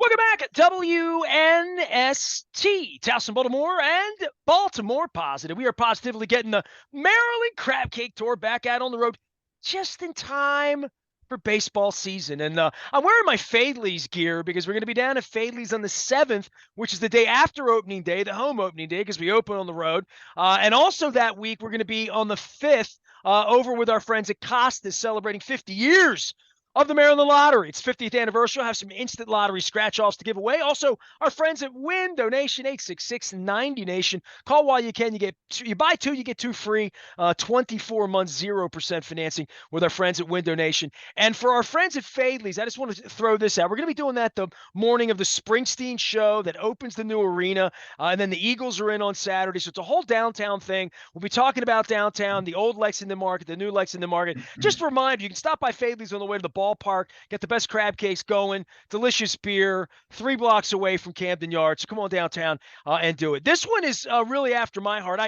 Welcome back, WNST, Towson, Baltimore, and Baltimore Positive. We are positively getting the Maryland Crab Cake Tour back out on the road just in time for baseball season. And I'm wearing my Fadley's gear because we're going to be down at Fadley's on the 7th, which is the day after opening day, the home opening day, because we open on the road. And also that week, we're going to be on the 5th over with our friends at Costas celebrating 50 years of the Maryland Lottery. It's 50th anniversary. I'll have some instant lottery scratch-offs to give away. Also, our friends at Win Donation 866-90 Nation. Call while you can. You buy two, you get two free. 24 months, 0% financing with our friends at Win Donation. And for our friends at Fadley's, I just want to throw this out. We're going to be doing that the morning of the Springsteen show that opens the new arena. And then the Eagles are in on Saturday. So it's a whole downtown thing. We'll be talking about downtown, the old Lexington Market, the new Lexington Market. Just a reminder, you can stop by Fadley's on the way to the ballpark, get the best crab cakes going, delicious beer, 3 blocks away from Camden Yards. So come on downtown and do it. This one is really after my heart.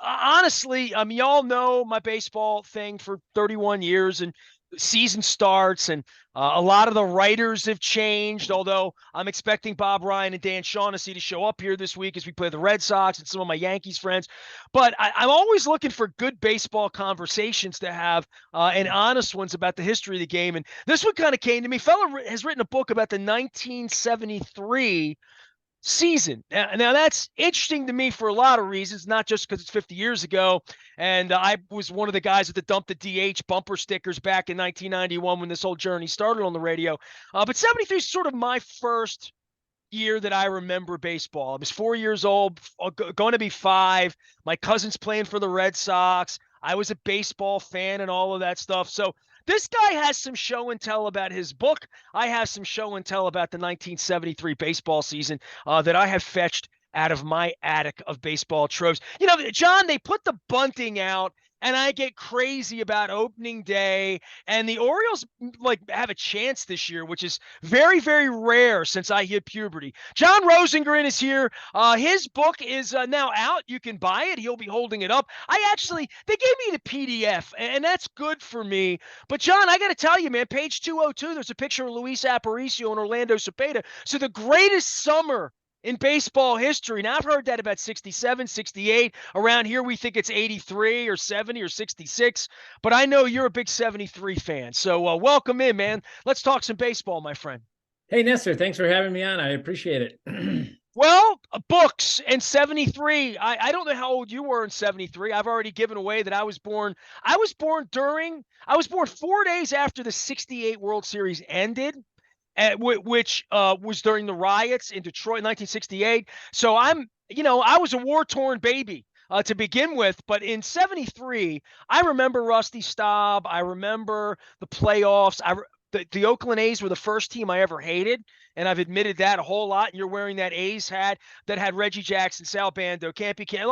Honestly, y'all know my baseball thing for 31 years, and season starts, and a lot of the writers have changed, although I'm expecting Bob Ryan and Dan Shaughnessy to show up here this week as we play the Red Sox and some of my Yankees friends. But I'm always looking for good baseball conversations to have and honest ones about the history of the game. And this one kind of came to me. Fella has written a book about the 1973 season. Now that's interesting to me for a lot of reasons, not just because it's 50 years ago. And I was one of the guys that dumped the DH bumper stickers back in 1991 when this whole journey started on the radio. But 73 is sort of my first year that I remember baseball. I was 4 years old, going to be 5. My cousin's playing for the Red Sox. I was a baseball fan and all of that stuff. So this guy has some show and tell about his book. I have some show and tell about the 1973 baseball season that I have fetched out of my attic of baseball tropes. You know, John, they put the bunting out, and I get crazy about opening day. And the Orioles have a chance this year, which is very, very rare since I hit puberty. John Rosengren is here. His book is now out. You can buy it. He'll be holding it up. They gave me the PDF, and that's good for me. But John, I got to tell you, man, page 202, there's a picture of Luis Aparicio and Orlando Cepeda. So the greatest summer in baseball history. Now, I've heard that about 67, 68. Around here, we think it's 83 or 70 or 66. But I know you're a big 73 fan. So welcome in, man. Let's talk some baseball, my friend. Hey, Nestor, thanks for having me on. I appreciate it. Well, books in 73. I don't know how old you were in 73. I've already given away that I was born 4 days after the 68 World Series ended. Which was during the riots in Detroit in 1968. So I was a war-torn baby to begin with. But in 73, I remember Rusty Staub. I remember the playoffs. The Oakland A's were the first team I ever hated, and I've admitted that a whole lot. And you're wearing that A's hat that had Reggie Jackson, Sal Bando, Campy Can,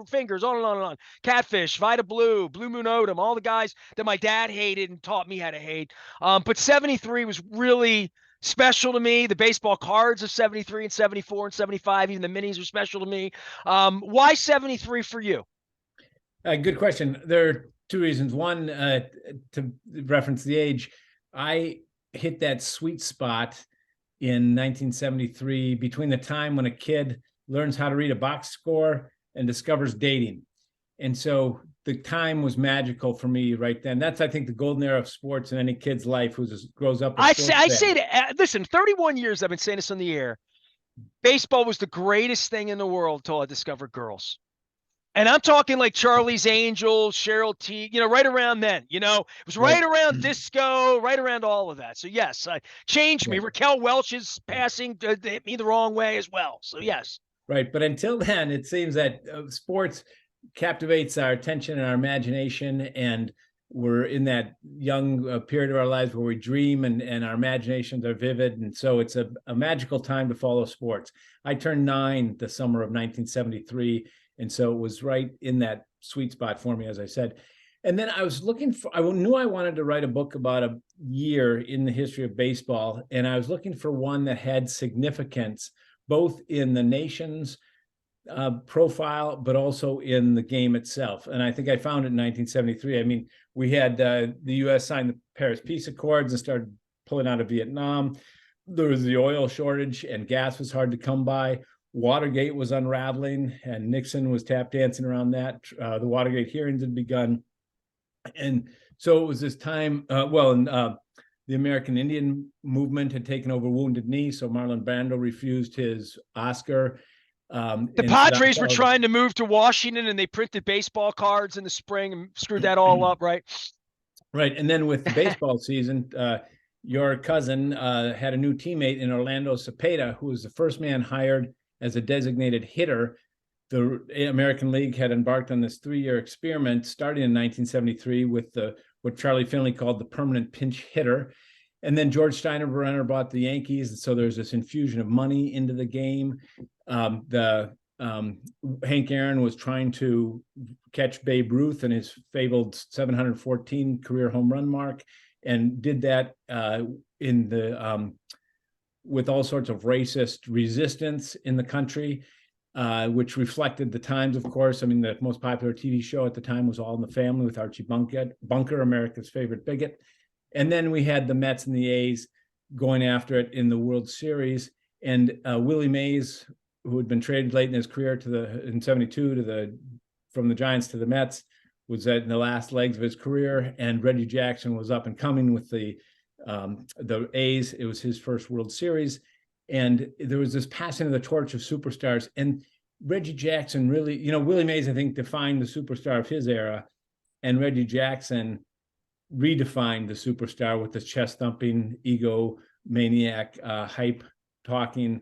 fingers, on and on and on. Catfish, Vita Blue, Blue Moon Odom, all the guys that my dad hated and taught me how to hate. But 73 was really special to me. The baseball cards of 73 and 74 and 75, even the minis are special to me. Why 73 for you? Good question. There are two reasons. One, to reference the age, I hit that sweet spot in 1973 between the time when a kid learns how to read a box score and discovers dating. And so the time was magical for me right then. That's, I think, the golden era of sports in any kid's life who grows up. Listen, 31 years I've been saying this on the air. Baseball was the greatest thing in the world until I discovered girls. And I'm talking like Charlie's Angels, Cheryl T, right around then, it was right around disco, right around all of that. So yes, changed me. Raquel Welch's passing hit me the wrong way as well. So yes. Right. But until then, it seems that sports captivates our attention and our imagination. And we're in that young period of our lives where we dream and our imaginations are vivid. And so it's a magical time to follow sports. I turned 9 the summer of 1973. And so it was right in that sweet spot for me, as I said. And then I knew I wanted to write a book about a year in the history of baseball. And I was looking for one that had significance, both in the nation's profile, but also in the game itself. And I think I found it in 1973. I mean, we had the U.S. sign the Paris Peace Accords and started pulling out of Vietnam. there was the oil shortage and gas was hard to come by. Watergate was unraveling and Nixon was tap dancing around that. The Watergate hearings had begun. And so it was this time, the American Indian movement had taken over Wounded Knee, so Marlon Brando refused his Oscar. The Padres were trying to move to Washington, and they printed baseball cards in the spring and screwed that all up, right? Right. And then with the baseball season, your cousin had a new teammate in Orlando Cepeda, who was the first man hired as a designated hitter. The American League had embarked on this 3-year experiment starting in 1973 with what Charlie Finley called the permanent pinch hitter. And then George Steinbrenner bought the Yankees. And so there's this infusion of money into the game. Hank Aaron was trying to catch Babe Ruth and his fabled 714 career home run mark, and did that with all sorts of racist resistance in the country, which reflected the times, of course. I mean, the most popular TV show at the time was All in the Family with Archie Bunker, America's favorite bigot. And then we had the Mets and the A's going after it in the World Series. And Willie Mays, who had been traded late in his career in 72 from the Giants to the Mets, was in the last legs of his career. And Reggie Jackson was up and coming with the A's. It was his first World Series. And there was this passing of the torch of superstars. And Reggie Jackson really, Willie Mays, I think, defined the superstar of his era. And Reggie Jackson redefined the superstar with this chest thumping, egomaniac, hype talking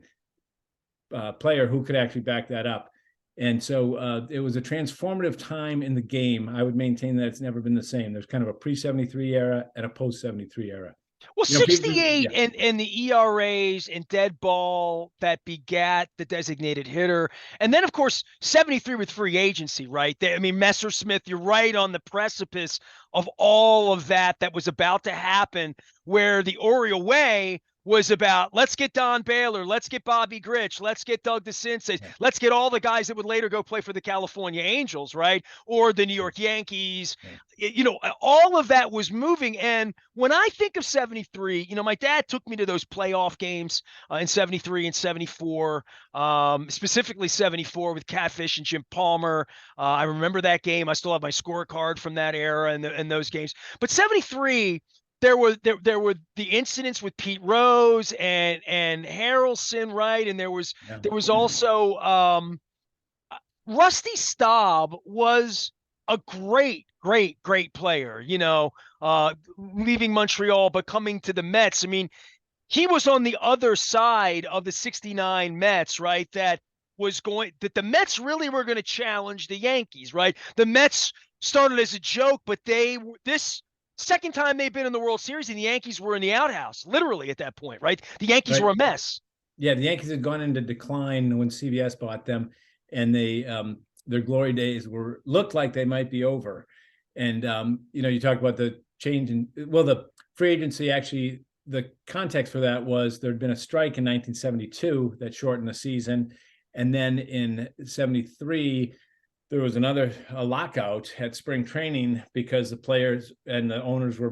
player who could actually back that up. And so it was a transformative time in the game. I would maintain that it's never been the same. There's kind of a pre-73 era and a post-73 era. Well, 68 and the ERAs and dead ball that begat the designated hitter. And then, of course, 73 with free agency, right? I mean, Messersmith, you're right on the precipice of all of that was about to happen, where the Oriole way was about, let's get Don Baylor, let's get Bobby Grich, let's get Doug DeCinces, let's get all the guys that would later go play for the California Angels, right? Or the New York Yankees. All of that was moving. And when I think of 73, my dad took me to those playoff games in 73 and 74, specifically 74 with Catfish and Jim Palmer. I remember that game. I still have my scorecard from that era and those games. But 73, there were the incidents with Pete Rose and Harrelson, right? And there was also Rusty Staub was a great player, leaving Montreal but coming to the Mets. I mean, he was on the other side of the 69 Mets, right? That the Mets really were going to challenge the Yankees, right? The Mets started as a joke, but this second time they've been in the World Series, and the Yankees were in the outhouse, literally at that point, right? The Yankees were a mess. Yeah, the Yankees had gone into decline when CBS bought them, and their glory days looked like they might be over. And you talk about the change the free agency. Actually, the context for that was there'd been a strike in 1972 that shortened the season, and then in 73. There was a lockout at spring training because the players and the owners were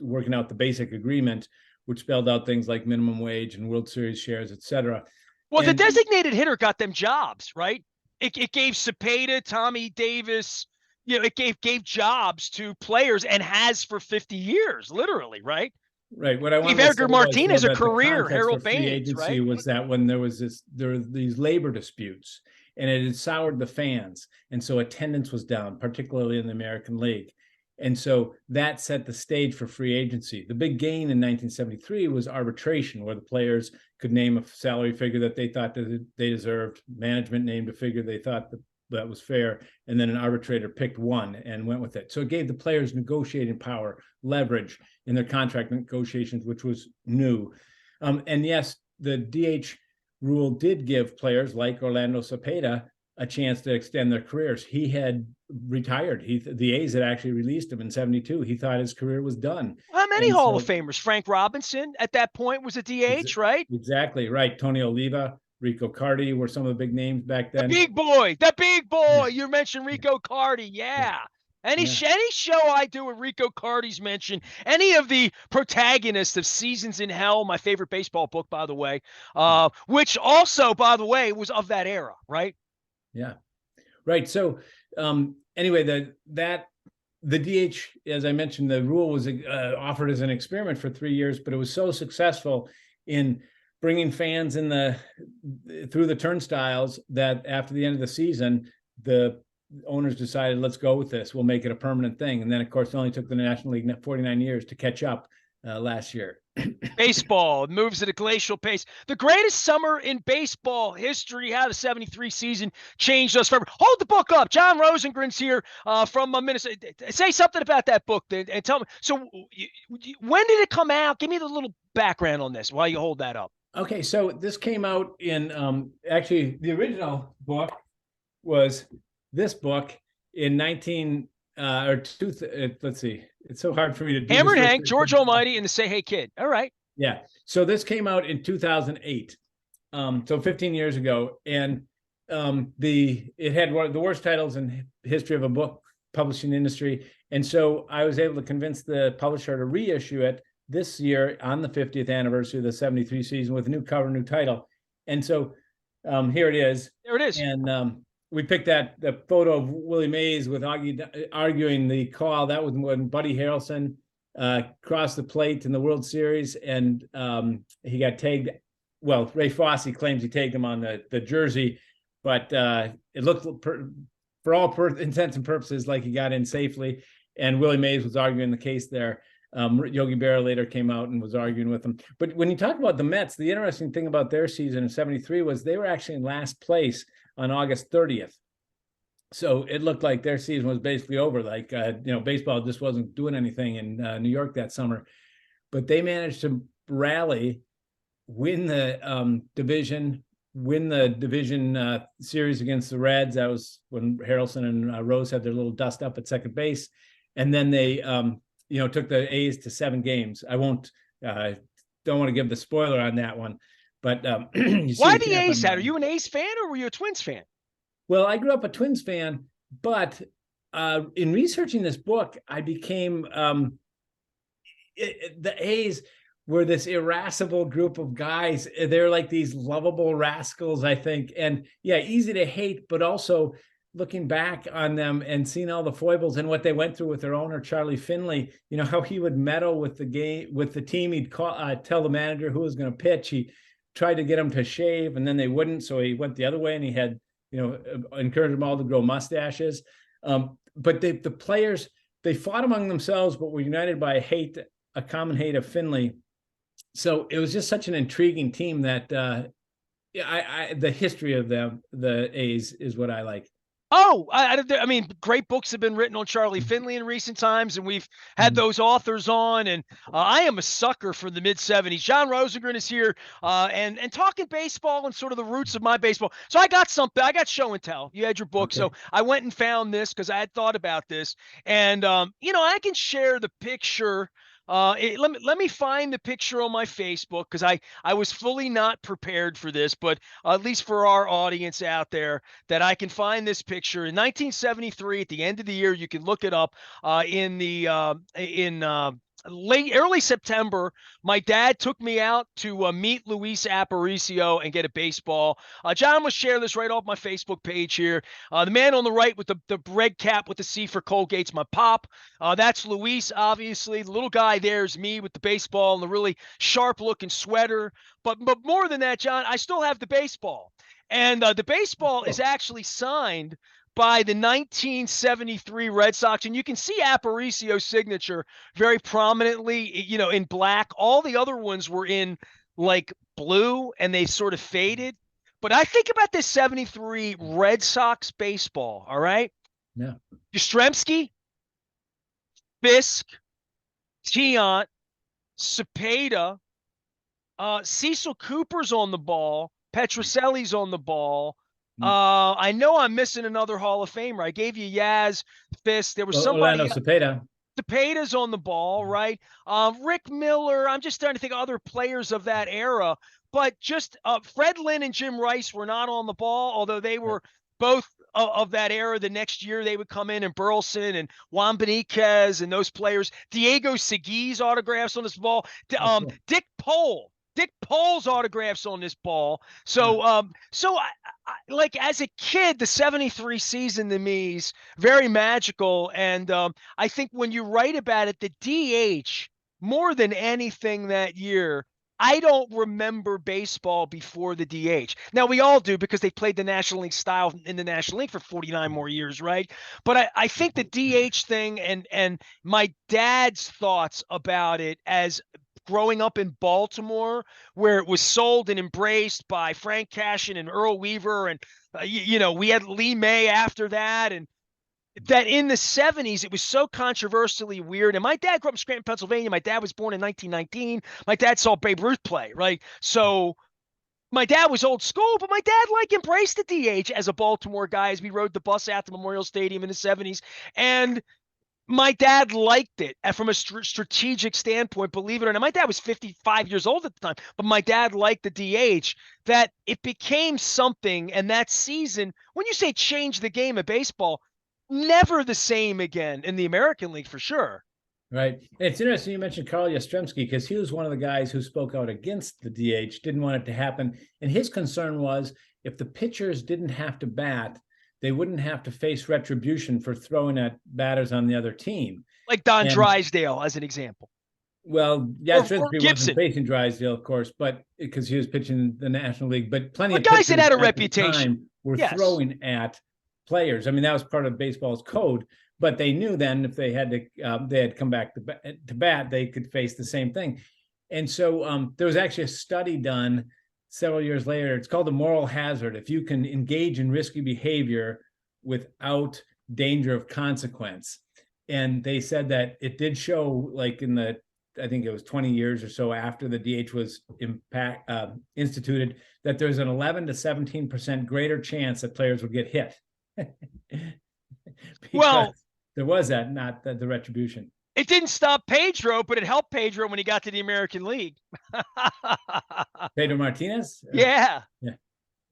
working out the basic agreement, which spelled out things like minimum wage and World Series shares, et cetera. Well, the designated hitter got them jobs, right? It gave Cepeda, Tommy Davis, it gave jobs to players, and has for 50 years, literally, right? Right. What I want to Edgar Martinez a career, Harold Baines, right? Was that when there were these labor disputes, and it had soured the fans, and so attendance was down, particularly in the American League. And so that set the stage for free agency. The big gain in 1973 was arbitration, where the players could name a salary figure that they thought that they deserved. Management named a figure they thought that was fair, and then an arbitrator picked one and went with it. So it gave the players negotiating power, leverage in their contract negotiations, which was new. And yes, the DH rule did give players like Orlando Cepeda a chance to extend their careers. He had retired. The A's had actually released him in 72. He thought his career was done. How many Hall of Famers? Frank Robinson at that point was a DH, right? Exactly right. Tony Oliva, Rico Carty were some of the big names back then. The big boy. Yeah. You mentioned Rico Carty. Yeah. Any Yeah. any show I do with Rico Cardi's mentioned, any of the protagonists of Seasons in Hell, my favorite baseball book, by the way, which also, by the way, was of that era, right? Yeah. Right. So anyway, the DH, as I mentioned, the rule was offered as an experiment for 3 years, but it was so successful in bringing fans in through the turnstiles that after the end of the season, the owners decided, let's go with this. We'll make it a permanent thing. And then, of course, it only took the National League 49 years to catch up last year. Baseball moves at a glacial pace. The greatest summer in baseball history. How the '73 season changed us forever. Hold the book up. John Rosengren's here from Minnesota. Say something about that book and tell me. So, when did it come out? Give me the little background on this while you hold that up. Okay, so this came out in actually the original book was this book in 19 or two. Let's see, it's so hard for me to do Hammer this. and Hank, George Almighty, and the Say Hey Kid. All right. Yeah, so this came out in 2008, so 15 years ago, and it had one of the worst titles in history of a book publishing industry, and so I was able to convince the publisher to reissue it this year on the 50th anniversary of the '73 season with a new cover, new title, and so here it is. There it is. And we picked the photo of Willie Mays with arguing the call. That was when Buddy Harrelson crossed the plate in the World Series, and he got tagged. Well, Ray Fosse claims he tagged him on the jersey, but it looked for all intents and purposes like he got in safely. And Willie Mays was arguing the case there. Yogi Berra later came out and was arguing with him. But when you talk about the Mets, the interesting thing about their season in '73 was they were actually in last place on August 30th. So it looked like their season was basically over. Like, baseball just wasn't doing anything in New York that summer. But they managed to rally, win the division, series against the Reds. That was when Harrelson and Rose had their little dust up at second base. And then they, took the A's to 7 games. I don't want to give the spoiler on that one. But why the A's? Are you an A's fan or were you a Twins fan? Well, I grew up a Twins fan, but in researching this book, I became the A's were this irascible group of guys. They're like these lovable rascals, I think. And yeah, easy to hate, but also looking back on them and seeing all the foibles and what they went through with their owner, Charlie Finley, how he would meddle with the game, with the team. He'd tell the manager who was going to pitch. He tried to get them to shave and then they wouldn't. So he went the other way and he had, encouraged them all to grow mustaches. But the players, they fought among themselves, but were united by a common hate of Finley. So it was just such an intriguing team that the history of the A's is what I like. Oh, I mean, great books have been written on Charlie Finley in recent times, and we've had those authors on. And I am a sucker for the mid '70s. John Rosengren is here, and talking baseball and sort of the roots of my baseball. So I got something. I got show and tell. You had your book, okay. So I went and found this because I had thought about this, and I can share the picture. Let me find the picture on my Facebook because I was fully not prepared for this, but at least for our audience out there, that I can find this picture in 1973 at the end of the year. You can look it up early September. My dad took me out to meet Luis Aparicio and get a baseball. John will share this right off my Facebook page here. The man on the right with the red cap with the C for Colgate's my pop. That's Luis, obviously. The little guy there is me with the baseball and the really sharp-looking sweater. But more than that, John, I still have the baseball. And the baseball is actually signed by the 1973 Red Sox. And you can see Aparicio's signature very prominently, in black. All the other ones were in like blue and they sort of faded. But I think about this 73 Red Sox baseball, all right? Yeah. Yastrzemski, Fisk, Tiant, Cepeda, Cecil Cooper's on the ball, Petrocelli's on the ball. I know I'm missing another Hall of Famer. I gave you Yaz, Fisk. There was somebody. Orlando Cepeda. Cepeda's on the ball, right? Rick Miller. I'm just starting to think of other players of that era. But just Fred Lynn and Jim Rice were not on the ball, although they were both of that era, the next year they would come in, and Burleson and Juan Beniquez and those players. Diego Segui's autographs on this ball. Oh, cool. Dick Pole's autographs on this ball. So, like as a kid, the '73 season to me is very magical, and I think when you write about it, the DH more than anything that year. I don't remember baseball before the DH. Now we all do because they played the National League style in the National League for 49 more years, right? But I think the DH thing and my dad's thoughts about it as growing up in Baltimore, where it was sold and embraced by Frank Cashin and Earl Weaver, and we had Lee May after that, and that in the '70s, it was so controversially weird. And my dad grew up in Scranton, Pennsylvania. My dad was born in 1919. My dad saw Babe Ruth play, right? So my dad was old school, but my dad embraced the DH as a Baltimore guy as we rode the bus out to Memorial Stadium in the '70s. And my dad liked it from a strategic standpoint, believe it or not. My dad was 55 years old at the time, but my dad liked the DH, that it became something. And that season, when you say change the game of baseball, never the same again in the American League for sure. Right. It's interesting you mentioned Carl Yastrzemski, because he was one of the guys who spoke out against the DH, didn't want it to happen. And his concern was if the pitchers didn't have to bat, they wouldn't have to face retribution for throwing at batters on the other team. Like Don Drysdale, as an example. Well, Yastrzemski wasn't facing Drysdale, of course, but because he was pitching the National League. But plenty of guys that had a reputation were throwing at players. I mean, that was part of baseball's code. But they knew then if they had come back to bat, they could face the same thing. And so there was actually a study done several years later. It's called the moral hazard. If you can engage in risky behavior without danger of consequence. And they said that it did show, like in the, I think it was 20 years or so after the DH was instituted, that there's an 11 to 17% greater chance that players would get hit. Well, there was that, not the retribution. It didn't stop Pedro, but it helped Pedro when he got to the American League. Pedro Martinez? Yeah.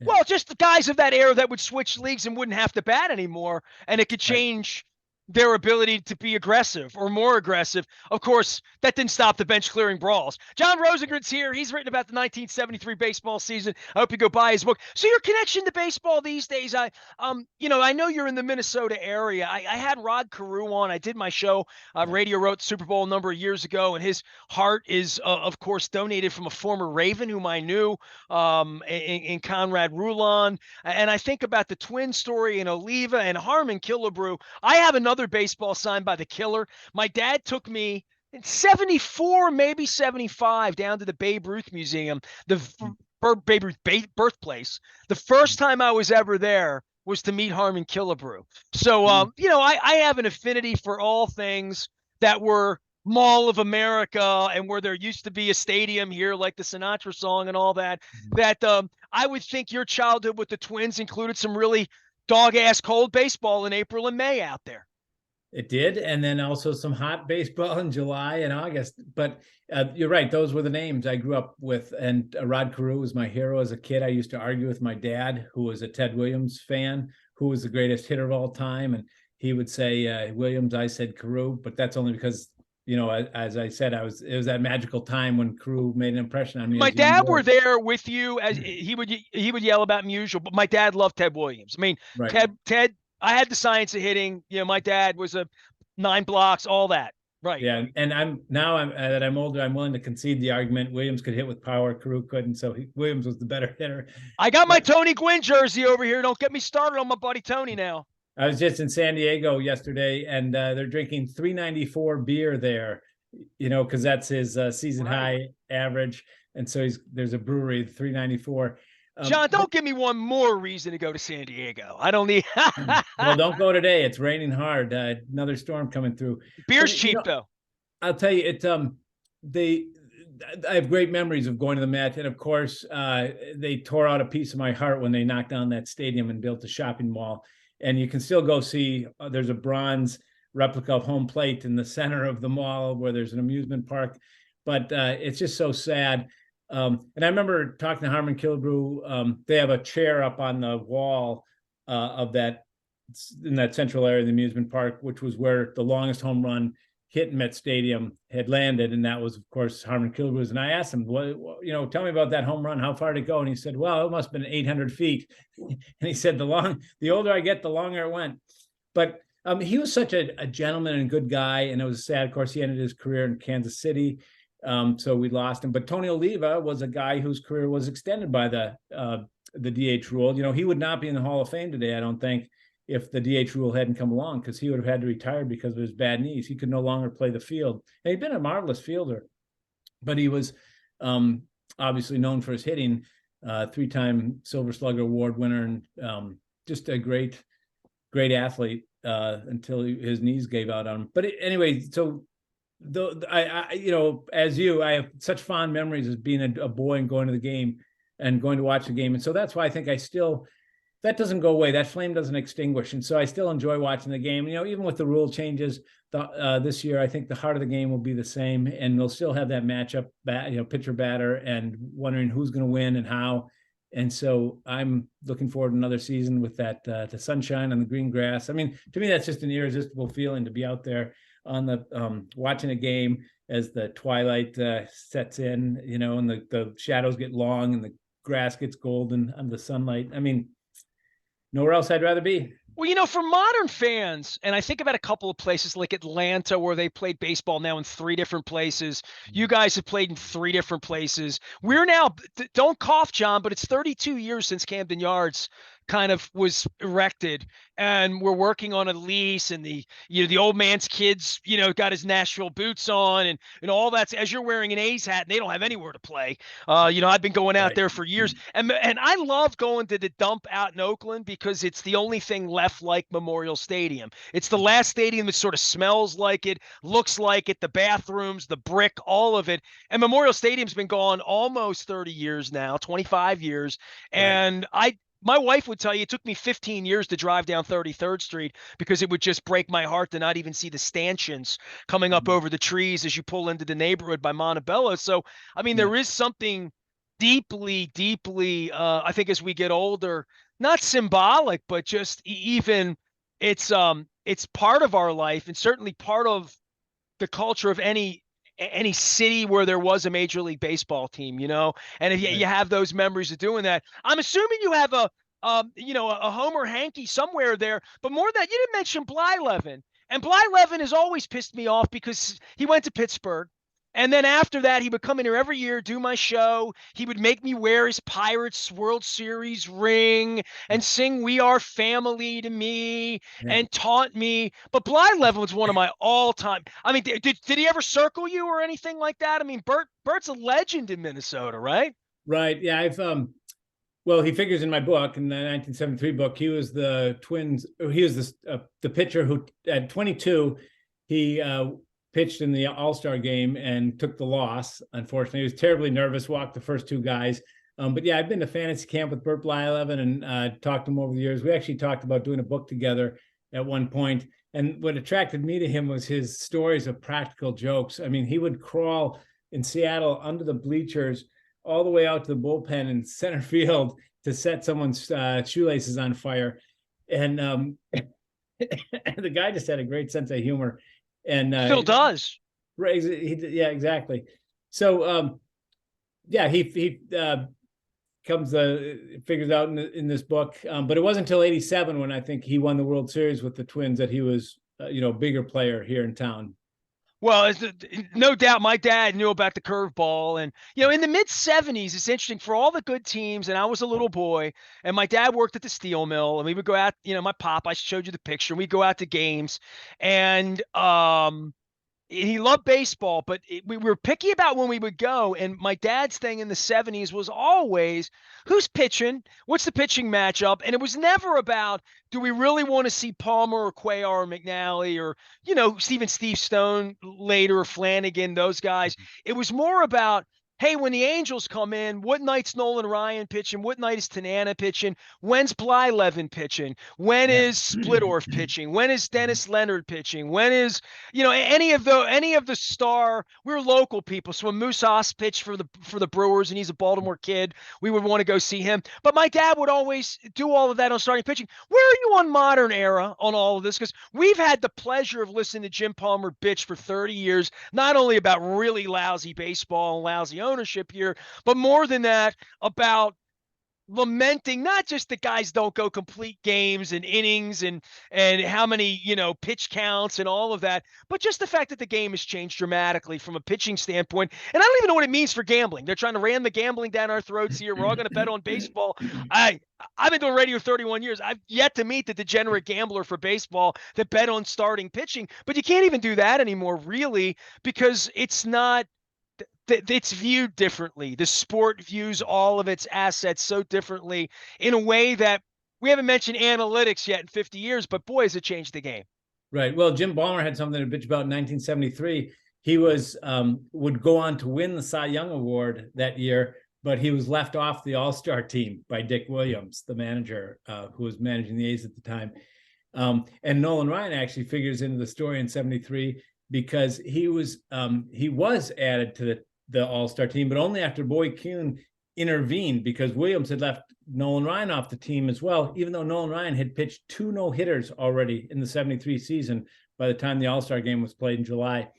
Well, just the guys of that era that would switch leagues and wouldn't have to bat anymore, and it could change their ability to be aggressive or more aggressive. Of course, that didn't stop the bench clearing brawls. John Rosengren's here. He's written about the 1973 baseball season. I hope you go buy his book. So your connection to baseball these days, I know you're in the Minnesota area. I had Rod Carew on. I did my show, Radio Row, Super Bowl a number of years ago, and his heart is, of course, donated from a former Raven whom I knew, in Conrad Rulon. And I think about the twin story in Oliva and Harmon Killebrew. I have another baseball signed by the Killer. My dad took me in '74, maybe '75, down to the Babe Ruth Museum, the Babe Ruth birthplace. The first time I was ever there was to meet Harmon Killebrew. So, I have an affinity for all things that were Mall of America and where there used to be a stadium here, like the Sinatra song and all that, I would think your childhood with the Twins included some really dog-ass cold baseball in April and May out there. It did, and then also some hot baseball in July and August. But you're right; those were the names I grew up with. And Rod Carew was my hero as a kid. I used to argue with my dad, who was a Ted Williams fan, who was the greatest hitter of all time, and he would say Williams. I said Carew, but that's only because, as I said, it was that magical time when Carew made an impression on me. My dad were there with you, as he would yell about Musial, but my dad loved Ted Williams. I mean, right. Ted. I had the science of hitting. My dad was a 9 blocks, all that. Right. Yeah. And I'm older, I'm willing to concede the argument. Williams could hit with power. Carew couldn't. So Williams was the better hitter. I got my Tony Gwynn jersey over here. Don't get me started on my buddy Tony now. I was just in San Diego yesterday, and they're drinking $3.94 beer there, because that's his season high average. And so there's a brewery, $3.94. John, don't give me one more reason to go to San Diego. I don't need. Well, don't go today. It's raining hard. Another storm coming through. Beer's cheap though. I'll tell you, I have great memories of going to the Met, and of course, they tore out a piece of my heart when they knocked down that stadium and built a shopping mall. And you can still go see. There's a bronze replica of home plate in the center of the mall where there's an amusement park, but it's just so sad. And I remember talking to Harmon Killebrew. They have a chair up on the wall of that in that central area of the amusement park, which was where the longest home run hit in Met Stadium had landed, and that was, of course, Harmon Killebrews. And I asked him, tell me about that home run. How far did it go? And he said, well, it must have been 800 feet. And he said, the older I get, the longer it went. But he was such a gentleman and a good guy, and it was sad. Of course, he ended his career in Kansas City, so we lost him. But Tony Oliva was a guy whose career was extended by the DH rule. He would not be in the Hall of Fame today, I don't think, if the DH rule hadn't come along, because he would have had to retire because of his bad knees. He could no longer play the field. And he'd been a marvelous fielder, but he was obviously known for his hitting, 3-time Silver Slugger Award winner, and just a great athlete until his knees gave out on him. But anyway, so as you, I have such fond memories of being a boy and going to the game and going to watch the game. And so that's why I think that doesn't go away. That flame doesn't extinguish. And so I still enjoy watching the game. Even with the rule changes this year, I think the heart of the game will be the same, and they'll still have that matchup, pitcher batter, and wondering who's going to win and how. And so I'm looking forward to another season with that, the sunshine and the green grass. I mean, to me, that's just an irresistible feeling to be out there on the watching a game as the twilight sets in, and the shadows get long and the grass gets golden under the sunlight. I mean, nowhere else I'd rather be. Well, for modern fans, and I think about a couple of places like Atlanta where they played baseball now in 3 different places. You guys have played in 3 different places. We're now, don't cough, John, but it's 32 years since Camden Yards kind of was erected, and we're working on a lease, and the old man's kids, got his Nashville boots on, and all that's, as you're wearing an A's hat and they don't have anywhere to play. I've been going out there for years, and I love going to the dump out in Oakland because it's the only thing left like Memorial Stadium. It's the last stadium that sort of smells like it, looks like it, the bathrooms, the brick, all of it. And Memorial Stadium's been gone almost 30 years now, 25 years. And my wife would tell you it took me 15 years to drive down 33rd Street because it would just break my heart to not even see the stanchions coming up over the trees as you pull into the neighborhood by Montebello. So, I mean, there is something deeply, deeply, I think as we get older, not symbolic, but just even it's part of our life, and certainly part of the culture of any city where there was a Major League Baseball team, and if you have those memories of doing that. I'm assuming you have a Homer Hankey somewhere there, but more than that, you didn't mention Blyleven. And Blyleven has always pissed me off because he went to Pittsburgh. And then after that, he would come in here every year, do my show. He would make me wear his Pirates World Series ring and sing "We Are Family" to me and taunt me. But Blyleven was one of my all-time. I mean, did he ever circle you or anything like that? I mean, Bert's a legend in Minnesota, right? Right. Yeah. Well, he figures in my book, in the 1973 book. He was the Twins. He was the pitcher who, at 22, he pitched in the All-Star game and took the loss. Unfortunately, he was terribly nervous, walked the first 2 guys. But yeah, I've been to fantasy camp with Bert Blyleven and talked to him over the years. We actually talked about doing a book together at one point. And what attracted me to him was his stories of practical jokes. I mean, he would crawl in Seattle under the bleachers all the way out to the bullpen in center field to set someone's shoelaces on fire. And the guy just had a great sense of humor. And still does. Right. Yeah, exactly. So, he comes, figures out in this book. But it wasn't until 87 when I think he won the World Series with the Twins that he was, a bigger player here in town. Well, no doubt my dad knew about the curveball. And, in the mid-'70s, it's interesting, for all the good teams, and I was a little boy, and my dad worked at the steel mill, and we would go out, my pop, I showed you the picture, we'd go out to games, and he loved baseball, but we were picky about when we would go. And my dad's thing in the 70s was always, who's pitching? What's the pitching matchup? And it was never about, do we really want to see Palmer or Cuellar or McNally or, Steve Stone later, or Flanagan, those guys. It was more about, hey, when the Angels come in, what night's Nolan Ryan pitching? What night is Tanana pitching? When's Blyleven pitching? When Yeah. is Splittorff pitching? When is Dennis Leonard pitching? When is, any of the star, we're local people. So when Moose Haas pitched for the Brewers and he's a Baltimore kid, we would want to go see him. But my dad would always do all of that on starting pitching. Where are you on modern era on all of this? Because we've had the pleasure of listening to Jim Palmer bitch for 30 years, not only about really lousy baseball and lousy ownership here, but more than that, about lamenting not just that guys don't go complete games and innings and how many pitch counts and all of that, but just the fact that the game has changed dramatically from a pitching standpoint. And I don't even know what it means for gambling. They're trying to ram the gambling down our throats here. We're all going to bet on baseball. I've been doing radio 31 years. I've yet to meet the degenerate gambler for baseball that bet on starting pitching, but you can't even do that anymore, really, because it's not it's viewed differently. The sport views all of its assets so differently in a way that we haven't mentioned analytics yet in 50 years, but boy, has it changed the game. Right. Well, Jim Ballmer had something to bitch about in 1973. He would go on to win the Cy Young Award that year, but he was left off the All-Star team by Dick Williams, the manager who was managing the A's at the time. And Nolan Ryan actually figures into the story in 73 because he was added to the All-Star team, but only after Boy Kuhn intervened because Williams had left Nolan Ryan off the team as well, even though Nolan Ryan had pitched 2 no-hitters already in the 73 season by the time the All-Star game was played in July.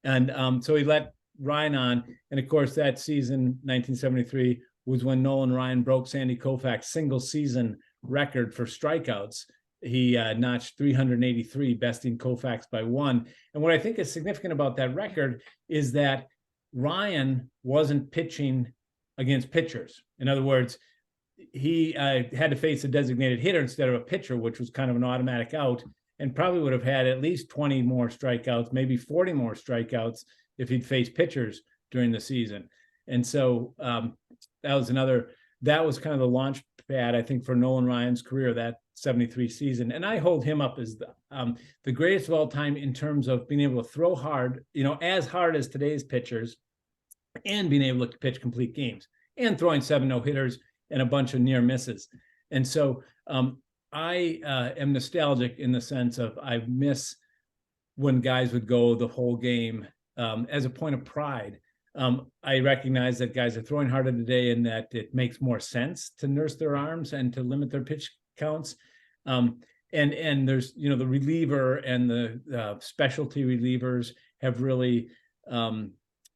And so he let Ryan on. And of course, that season, 1973, was when Nolan Ryan broke Sandy Koufax's single season record for strikeouts. He notched 383, besting Koufax by 1. And what I think is significant about that record is that Ryan wasn't pitching against pitchers. In other words, he had to face a designated hitter instead of a pitcher, which was kind of an automatic out, and probably would have had at least 20 more strikeouts, maybe 40 more strikeouts if he'd faced pitchers during the season. And so that was kind of the launch pad, I think, for Nolan Ryan's career, that 73 season. And I hold him up as the greatest of all time in terms of being able to throw hard, as hard as today's pitchers, and being able to pitch complete games and throwing 7 no-hitters and a bunch of near misses. And so I am nostalgic in the sense of I miss when guys would go the whole game as a point of pride. I recognize that guys are throwing harder today and that it makes more sense to nurse their arms and to limit their pitch counts. And there's, the reliever and the specialty relievers have really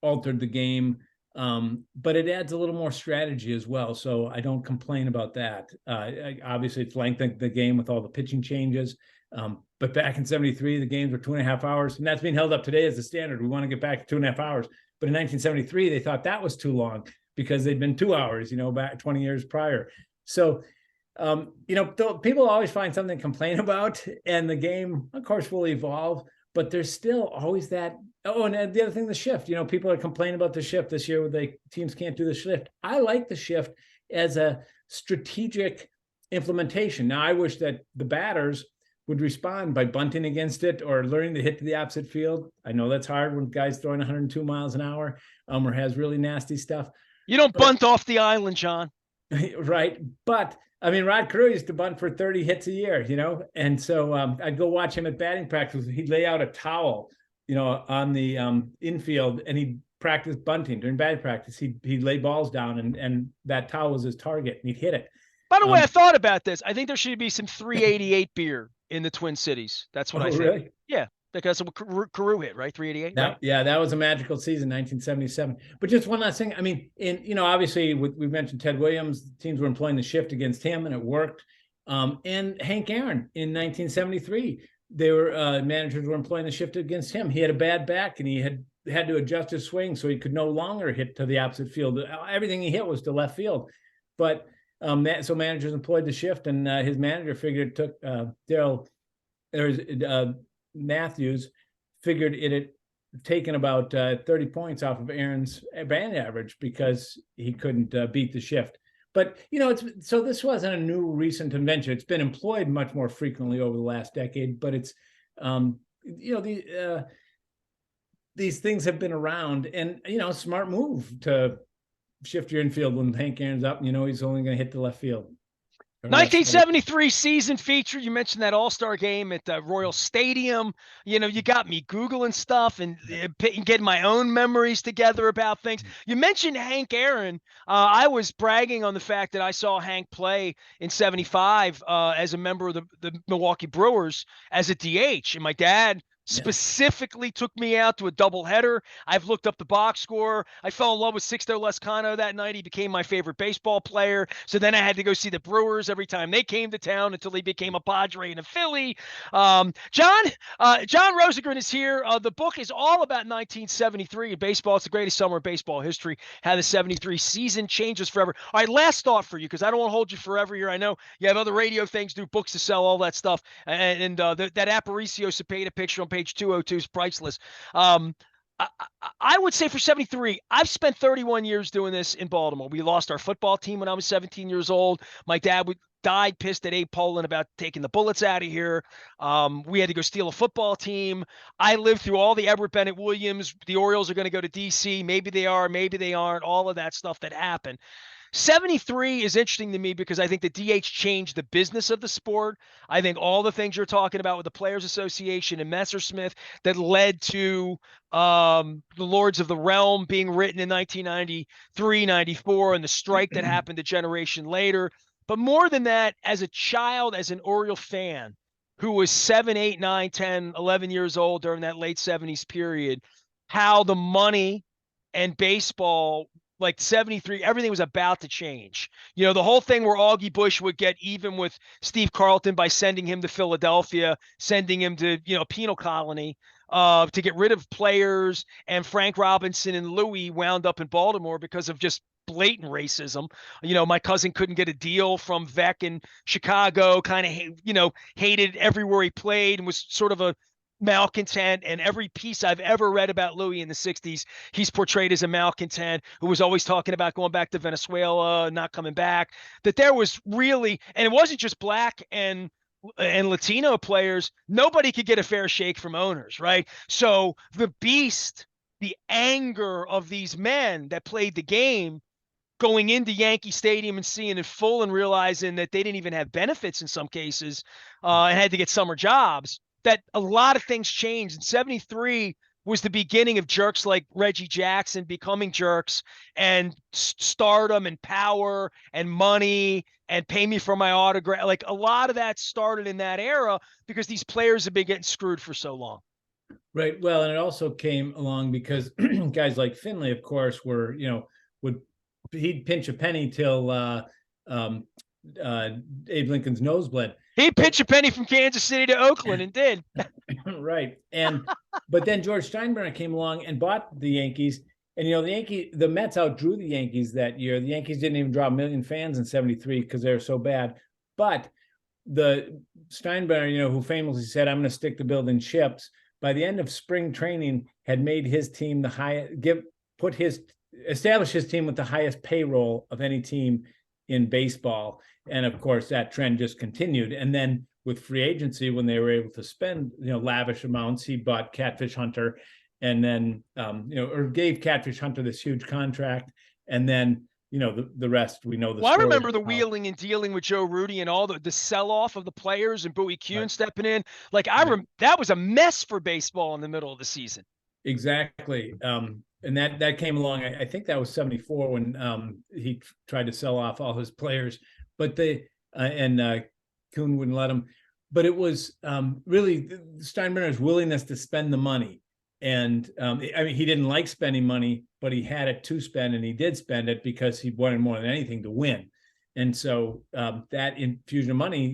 altered the game. But it adds a little more strategy as well. So I don't complain about that. Obviously, it's lengthened the game with all the pitching changes. But back in 73, the games were 2.5 hours. And that's being held up today as the standard. We want to get back to 2.5 hours. But in 1973, they thought that was too long because they'd been 2 hours, back 20 years prior. So, people always find something to complain about. And the game, of course, will evolve. But there's still always that. Oh, and the other thing, the shift. People are complaining about the shift this year where teams can't do the shift. I like the shift as a strategic implementation. Now, I wish that the batters would respond by bunting against it or learning to hit to the opposite field. I know that's hard when guys throwing 102 miles an hour or has really nasty stuff. You don't bunt off the island, John. Right. But I mean, Rod Carew used to bunt for 30 hits a year, and so I'd go watch him at batting practice. He'd lay out a towel, on the infield, and he'd practice bunting during batting practice. He'd lay balls down, and that towel was his target, and he'd hit it. By the way, I thought about this. I think there should be some 388 beer in the Twin Cities. That's what I think. Really? Yeah. That's what Carew hit, right? 388. Right? Yeah, that was a magical season, 1977. But just one last thing. I mean, obviously we've mentioned Ted Williams. Teams were employing the shift against him, and it worked. And Hank Aaron in 1973, managers were employing the shift against him. He had a bad back, and he had to adjust his swing so he could no longer hit to the opposite field. Everything he hit was to left field, but so managers employed the shift, and his manager figured it took Matthews figured it had taken about 30 points off of Aaron's band average because he couldn't beat the shift. But, so this wasn't a new recent invention. It's been employed much more frequently over the last decade, but it's, these things have been around, and smart move to shift your infield when Hank Aaron's up. He's only going to hit the left field. 1973 season feature. You mentioned that All-Star game at Royal Stadium. You got me Googling stuff and getting my own memories together about things. You mentioned Hank Aaron. I was bragging on the fact that I saw Hank play in 75 as a member of the Milwaukee Brewers as a DH. And my dad specifically took me out to a doubleheader. I've looked up the box score. I fell in love with Sixto Lezcano that night. He became my favorite baseball player. So then I had to go see the Brewers every time they came to town until he became a Padre and a Philly. John Rosengren is here. The book is all about 1973 in baseball. It's the greatest summer in baseball history. How the 73 season changes forever. All right, last thought for you, because I don't want to hold you forever here. I know you have other radio things, do books to sell, all that stuff. And that Aparicio Cepeda picture on page 202 is priceless. I would say for 73, I've spent 31 years doing this in Baltimore. We lost our football team when I was 17 years old. My dad died pissed at Abe Poland about taking the bullets out of here. We had to go steal a football team. I lived through all the Edward Bennett Williams. The Orioles are going to go to D.C. Maybe they are, maybe they aren't. All of that stuff that happened. 73 is interesting to me because I think the DH changed the business of the sport. I think all the things you're talking about with the Players Association and Messersmith that led to the Lords of the Realm being written in 1993, 94, and the strike that happened a generation later. But more than that, as a child, as an Oriole fan who was 7, 8, 9, 10, 11 years old during that late 70s period, how the money and baseball, like 73, everything was about to change. The whole thing where Augie Bush would get even with Steve Carlton by sending him to Philadelphia, sending him to, penal colony to get rid of players. And Frank Robinson and Louis wound up in Baltimore because of just blatant racism. My cousin couldn't get a deal from Vec in Chicago, kind of, hated everywhere he played and was sort of a malcontent. And every piece I've ever read about Louis in the 60s, he's portrayed as a malcontent who was always talking about going back to Venezuela, not coming back. That there was really, and it wasn't just black and Latino players, nobody could get a fair shake from owners, right? So the beast, the anger of these men that played the game, going into Yankee Stadium and seeing it full and realizing that they didn't even have benefits in some cases and had to get summer jobs, that a lot of things changed. And 73 was the beginning of jerks like Reggie Jackson becoming jerks, and stardom and power and money and pay me for my autograph. Like a lot of that started in that era because these players have been getting screwed for so long. Right. Well, and it also came along because guys like Finley, of course, were, he'd pinch a penny till Abe Lincoln's nose bled. He pitched a penny from Kansas City to Oakland and did. Right. But then George Steinbrenner came along and bought the Yankees. And, the Mets outdrew the Yankees that year. The Yankees didn't even draw 1 million fans in 73 because they were so bad. But the Steinbrenner, who famously said, I'm going to stick to building ships, by the end of spring training had made his team established his team with the highest payroll of any team in baseball. And of course, that trend just continued. And then with free agency, when they were able to spend, lavish amounts, he bought Catfish Hunter and then, or gave Catfish Hunter this huge contract. And then, the rest, we know the story. I remember the wheeling and dealing with Joe Rudy and all the sell-off of the players and Bowie Kuhn stepping in. Like that was a mess for baseball in the middle of the season. Exactly. And that came along. I think that was 74 when he tried to sell off all his players, but Kuhn wouldn't let him. But it was really Steinbrenner's willingness to spend the money. And he didn't like spending money, but he had it to spend, and he did spend it because he wanted more than anything to win. And so that infusion of money,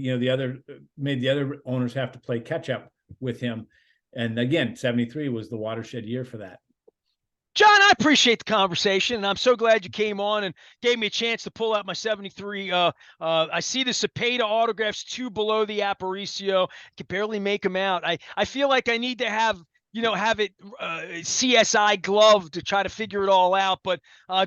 made the other owners have to play catch up with him. And again, 73 was the watershed year for that. John, I appreciate the conversation, and I'm so glad you came on and gave me a chance to pull out my 73. I see the Cepeda autographs 2 below the Aparicio. I can barely make them out. I feel like I need to have have it CSI glove to try to figure it all out. But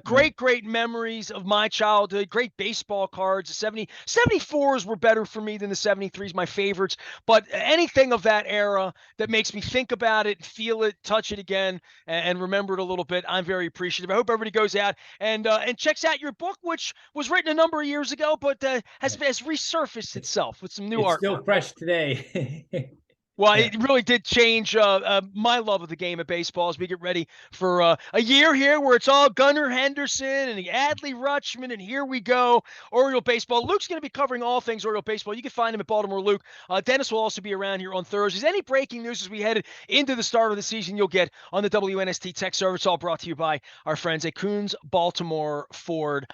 great memories of my childhood, great baseball cards. The 74s were better for me than the 73s, my favorites. But anything of that era that makes me think about it, feel it, touch it again, and remember it a little bit, I'm very appreciative. I hope everybody goes out and checks out your book, which was written a number of years ago, but has resurfaced itself with some new It's artwork. still fresh today. Well, Yeah. it really did change my love of the game of baseball as we get ready for a year here where it's all Gunnar Henderson and the Adley Rutschman, and here we go, Oriole baseball. Luke's going to be covering all things Oriole baseball. You can find him at Baltimore Luke. Dennis will also be around here on Thursdays. Any breaking news as we head into the start of the season, you'll get on the WNST Tech Service, all brought to you by our friends at Coons Baltimore Ford.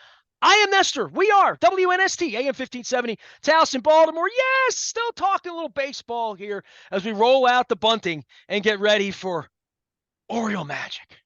I am Nestor. We are WNST AM 1570, Towson, Baltimore. Yes, still talking a little baseball here as we roll out the bunting and get ready for Oriole Magic.